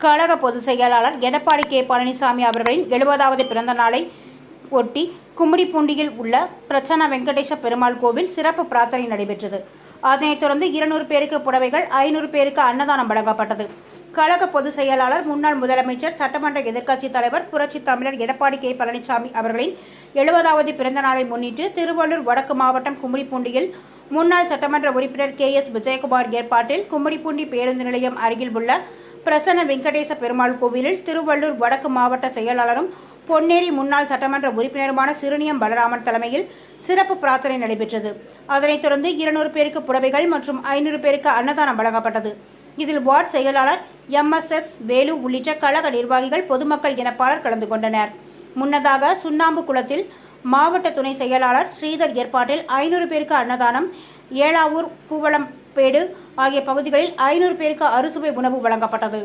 கழக பொதுச் செயலாளர் எடப்பாடி கே பழனிசாமி அவர்களின் 70வது பிறந்த நாளை ஒட்டி கும்மிடிப்பூண்டியில் உள்ள பிரசன்ன வெங்கடேச பெருமாள் கோவில் சிறப்பு பிரார்த்தனை நடைபெற்றது. அதனைத் தொடர்ந்து 200 பேருக்கு புடவைகள், 500 பேருக்கு அன்னதானம் வழங்கப்பட்டது. கழக பொதுச் செயலாளர், முன்னாள் முதலமைச்சர், சட்டமன்ற எதிர்க்கட்சித் தலைவர், புரட்சித் தமிழர் எடப்பாடி கே பழனிசாமி அவர்களின் 70வது பிறந்த நாளை முன்னிட்டு திருவள்ளூர் வடக்கு மாவட்டம் கும்மிடிப்பூண்டியில் முன்னாள் சட்டமன்ற உறுப்பினர் KS விஜயகுமார் ஏற்பாட்டில் கும்மிடிப்பூண்டி பேருந்து நிலையம் அருகில் உள்ள பிரசன்ன வெங்கடேச பெருமாள் கோவிலில் திருவள்ளூர் வடக்கு மாவட்ட செயலாளரும் பொன்னேரி முன்னாள் சட்டமன்ற உறுப்பினருமான சிறுனியம் பலராமன் தலைமையில் சிறப்பு பிரார்த்தனை நடைபெற்றது. அதனைத் தொடர்ந்து 200 பேருக்கு புடவைகள் மற்றும் 500 பேருக்கு அன்னதானம் வழங்கப்பட்டது. இதில் வார்டு செயலாளர் MSS வேலு உள்ளிட்ட கழக நிர்வாகிகள், பொதுமக்கள் என பலர் கலந்து கொண்டனர். முன்னதாக சுண்ணாம்பு குளத்தில் மாவட்ட துணை செயலாளர் ஸ்ரீதர் ஏற்பாட்டில் 500 பேருக்கு அன்னதானம், ஏலாவூர், பூவளம்பேடு ஆகிய பகுதிகளில் 500 பேருக்கு அறுசுவை உணவு வழங்கப்பட்டது.